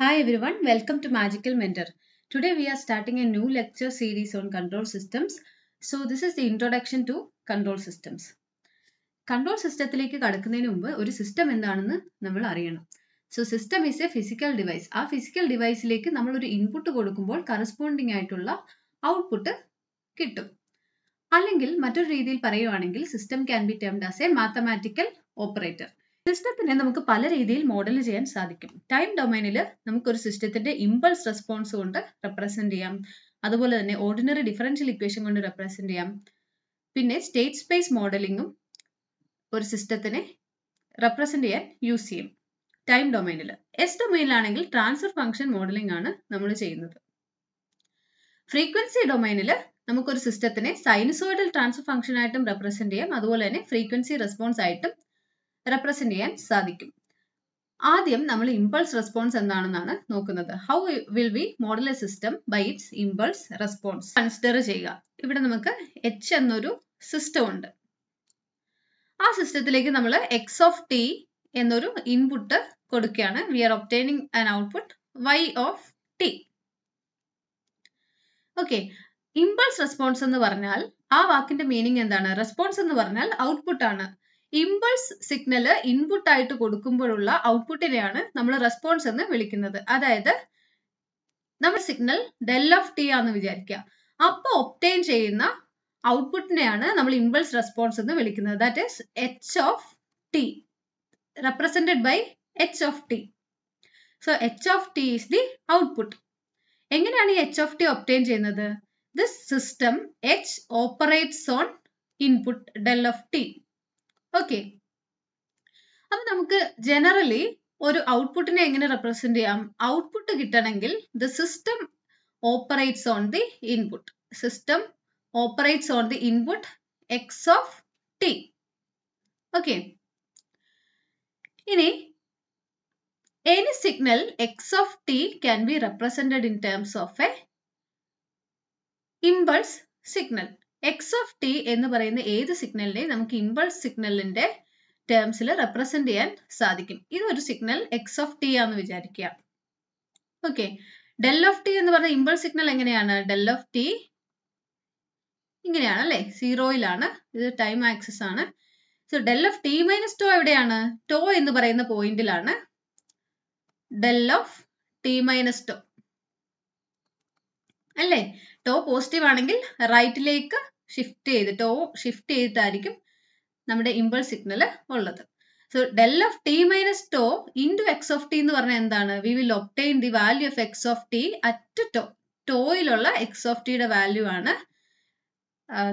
Hi everyone, welcome to Magical Mentor. Today we are starting a new lecture series on control systems. So this is the introduction to control systems. Control systemത്തിലേക്ക് കടക്കുന്നതിന് മുമ്പ് ഒരു system എന്താണെന്ന് നമ്മൾ അറിയണം. So system is a physical device. ആ physical deviceലേക്ക് നമ്മൾ ഒരു input കൊടുക്കുമ്പോൾ corresponding ആയിട്ടുള്ള ഔട്ട്പുട്ട് കിട്ടും. അല്ലെങ്കിൽ മറ്റൊരു രീതിയിൽ പറയുവാണെങ്കിൽ system can be termed as a mathematical operator. സിസ്റ്റത്തിനെ നമുക്ക് പല രീതിയിൽ മോഡൽ ചെയ്യാൻ സാധിക്കും. ടൈം ഡൊമൈനിൽ നമുക്ക് ഒരു സിസ്റ്റത്തിന്റെ ഇമ്പൾസ് റെസ്പോൺസ് കൊണ്ട് റെപ്രസെന്റ് ചെയ്യാം. അതുപോലെ തന്നെ ഓർഡിനറി ഡിഫറൻഷ്യൽ ഇക്വേഷൻ കൊണ്ട് റെപ്രസെന്റ് ചെയ്യാം. പിന്നെ സ്റ്റേറ്റ് സ്പേസ് മോഡലിംഗും ഒരു സിസ്റ്റത്തിനെ റെപ്രസെന്റ് ചെയ്യാൻ യൂസ് ചെയ്യും ടൈം ഡൊമൈനിൽ. എസ് ഡൊമൈനിലാണെങ്കിൽ ട്രാൻസ്ഫർ ഫംഗ്ഷൻ മോഡലിംഗ് ആണ് നമ്മൾ ചെയ്യുന്നത്. ഫ്രീക്വൻസി ഡൊമൈനിൽ നമുക്കൊരു സിസ്റ്റത്തിനെ സൈനുസോയിഡൽ ട്രാൻസ്ഫർ ഫംഗ്ഷൻ ആയിട്ടും റെപ്രസെന്റ് ചെയ്യാം. അതുപോലെ തന്നെ ഫ്രീക്വൻസി റെസ്പോൺസ് ആയിട്ടും റെപ്രസെന്റ് ചെയ്യാൻ സാധിക്കും. ആദ്യം നമ്മൾ ഇമ്പൾസ് റെസ്പോൺസ് എന്താണെന്നാണ് നോക്കുന്നത്. How will we model a system by its impulse response consider ചെയ്യുക. ഇവിടെ നമുക്ക് H എന്നൊരു സിസ്റ്റം ഉണ്ട്. ആ സിസ്റ്റത്തിലേക്ക് നമ്മൾ എക്സ് ഓഫ് ടി എന്നൊരു ഇൻപുട്ട് കൊടുക്കുകയാണ്. We are obtaining an output y of T. Okay, impulse response എന്ന് പറഞ്ഞാൽ ആ വാക്കിന്റെ മീനിങ് എന്താണ്? റെസ്പോൺസ് എന്ന് പറഞ്ഞാൽ ഔട്ട്പുട്ട് ആണ്. ഇമ്പൾസ് സിഗ്നൽ ഇൻപുട്ട് ആയിട്ട് കൊടുക്കുമ്പോഴുള്ള ഔട്ട്പുട്ടിനെയാണ് നമ്മൾ റെസ്പോൺസ് എന്ന് വിളിക്കുന്നത്. അതായത് നമ്മൾ സിഗ്നൽ ഡെൽ ഓഫ് ടി ആണെന്ന് വിചാരിക്കുക. അപ്പോൾ ഒബ്റ്റെയിൻ ചെയ്യുന്ന ഔട്ട്പുട്ടിനെയാണ് നമ്മൾ ഇമ്പൾസ് റെസ്പോൺസ് എന്ന് വിളിക്കുന്നത്. That is h of t, represented by h of t. So H of t is the output. എങ്ങനെയാണ് ഈ എച്ച് ഓഫ് ടി ഒബ്റ്റെയിൻ ചെയ്യുന്നത്? This system h operates on input del of T. Okay, അപ്പൊ നമുക്ക് generally ഒരു ഔട്ട്പുട്ടിനെ എങ്ങനെ represent ചെയ്യാം? Output കിട്ടണമെങ്കിൽ the system operates on the input. System operates on the input X of T. Okay, ഇനി any signal x of t can be represented in terms of a impulse signal. x of t എന്ന് പറയുന്ന ഏത് സിഗ്നലിനെ നമുക്ക് impulse സിഗ്നലിന്റെ ടേംസിൽ represent ചെയ്യാൻ സാധിക്കും. ഇതൊരു സിഗ്നൽ x of t ആണെന്ന് വിചാരിക്കുക. ഓക്കെ, ഡെൽ ഓഫ് ടി എന്ന് പറഞ്ഞ ഇമ്പൾസ് സിഗ്നൽ എങ്ങനെയാണ്? ഡെൽ ഓഫ് ടി ഇങ്ങനെയാണ് അല്ലെ, സീറോയിലാണ്. ഇത് ടൈം ആക്സിസ് ആണ്. So del of T minus tau എവിടെയാണ്? ടോ എന്ന് പറയുന്ന പോയിന്റിലാണ് del of T minus tau അല്ലേ. ടോ പോസിറ്റീവ് ആണെങ്കിൽ റൈറ്റിലേക്ക് ഷിഫ്റ്റ് ചെയ്ത് ടോ ഷിഫ്റ്റ് ചെയ്തിട്ടായിരിക്കും നമ്മുടെ ഇമ്പൾസ് സിഗ്നൽ ഉള്ളത്. So del of T minus tau into X of T എന്ന് പറഞ്ഞാൽ എന്താണ്? We will obtain the value of X of T at to. ടോയിലുള്ള എക്സ് ഓഫ് ടിയുടെ വാല്യൂ ആണ്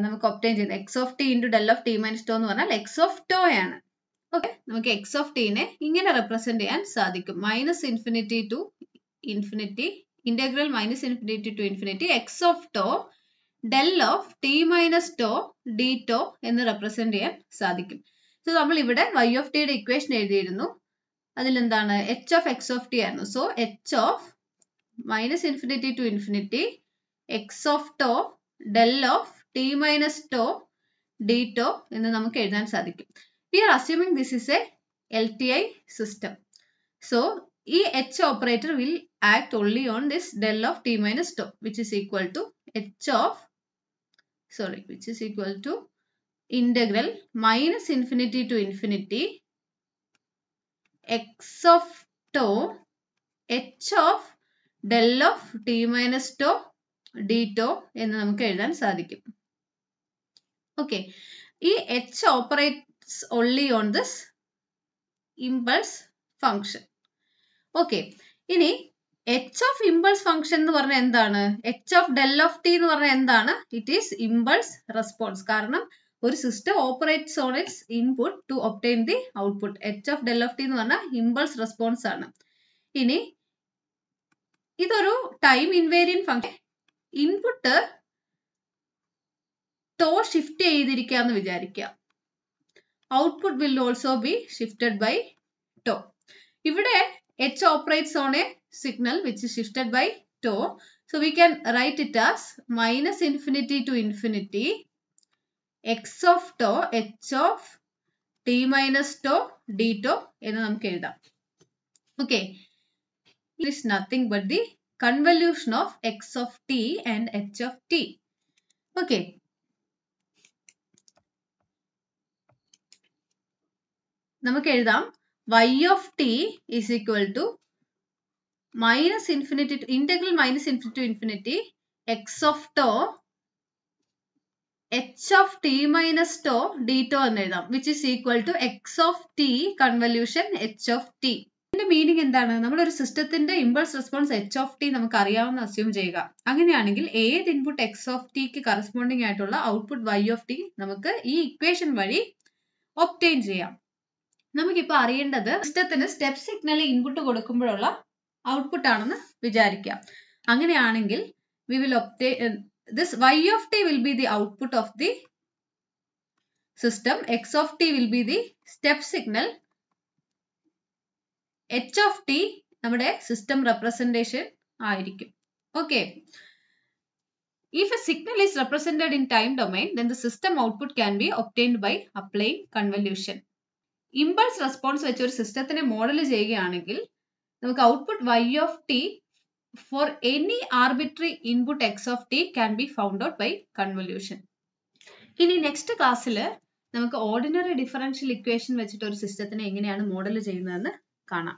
നമുക്ക് ഒബ്റ്റെയിൻ ചെയ്യുന്നത്. X of t into del of T minus tau എന്ന് പറഞ്ഞാൽ എക്സ് ഓഫ് ടോ ആണ്. ഓക്കെ, നമുക്ക് എക്സ് ഓഫ് ടിനെ ഇങ്ങനെ റെപ്രസെന്റ് ചെയ്യാൻ സാധിക്കും. Minus infinity to infinity, integral minus infinity to infinity X of tau del of T minus tau D tau എന്ന് represent ചെയ്യാൻ സാധിക്കും. സോ നമ്മൾ ഇവിടെ വൈ ഓഫ് ടിയുടെ ഇക്വേഷൻ എഴുതിയിരുന്നു. അതിലെന്താണ്? H of X of T ആയിരുന്നു. So H of minus infinity to infinity X of tau del of T minus tau D tau എന്ന് നമുക്ക് എഴുതാൻ സാധിക്കും. We are assuming this is a LTI system. So, E H operator will act only on this del of t minus tau, which is equal to integral minus infinity to infinity x of tau h of del of t minus tau d tau എന്ന് നമുക്ക് എഴുതാൻ സാധിക്കും. Okay, ഈ H operates only on this impulse function. Okay, ഇനി h of impulse function എന്ന് പറഞ്ഞാൽ എന്താണ്? h of del of t എന്ന് പറഞ്ഞാൽ എന്താണ്? It is impulse response. കാരണം ഒരു system operates on its input to obtain the output. h of del of t എന്ന് പറഞ്ഞാൽ impulse response ആണ്. ഇനി ഇതൊരു time invariant function. Input tau shift ചെയ്തിരിക്കാന്ന് വിചാരിക്കുക. Output will also be shifted by tau. ഇവിടെ H operates on a signal which is shifted by tau. So we can write it as minus infinity to infinity x of tau h of t minus tau d tau എന്ന് നമുക്ക് എഴുതാം. Okay, is nothing but the convolution of x of t and h of t. Okay. നമുക്ക് എഴുതാം y of t is equal to minus infinity to integral minus infinity to infinity x of tau h of t minus tau d tau എന്ന് എഴുതാം, which is equal to x of t convolution h of t. ഇതിന്റെ meaning എന്താണ്? നമ്മളൊരു സിസ്റ്റത്തിന്റെ impulse response h of t നമുക്ക് അറിയാവുന്ന assume ചെയ്യുക. അങ്ങനെയാണെങ്കിൽ ഏത് ഇൻപുട്ട് x of t ക്ക് കറസ്പോണ്ടിങ് ആയിട്ടുള്ള ഔട്ട്പുട്ട് y of t നമുക്ക് ഈ ഇക്വേഷൻ വഴി ഒബ്റ്റെയിൻ ചെയ്യാം. നമുക്കിപ്പോൾ അറിയേണ്ടത് സിസ്റ്റത്തിന് സ്റ്റെപ്പ് സിഗ്നൽ ഇൻപുട്ട് കൊടുക്കുമ്പോഴുള്ള ഔട്ട്പുട്ട് ആണെന്ന് വിചാരിക്കാം. അങ്ങനെയാണെങ്കിൽ we will obtain this y of t will be the output of the system, x of t will be the step signal, h of t നമ്മുടെ system representation ആയിരിക്കും. Okay. If a signal is represented in time domain, then the system output can be obtained by applying convolution. Impulse response വെച്ച് ഒരു സിസ്റ്റത്തിനെ model ചെയ്യുകയാണെങ്കിൽ നമുക്ക് output y of t for any arbitrary input x of t can be found out by convolution. ഇനി next ക്ലാസ്സിൽ നമുക്ക് ordinary differential equation വെച്ചിട്ട് ഒരു സിസ്റ്റത്തിനെ എങ്ങനെയാണ് മോഡൽ ചെയ്യുന്നതെന്ന് കാണാം.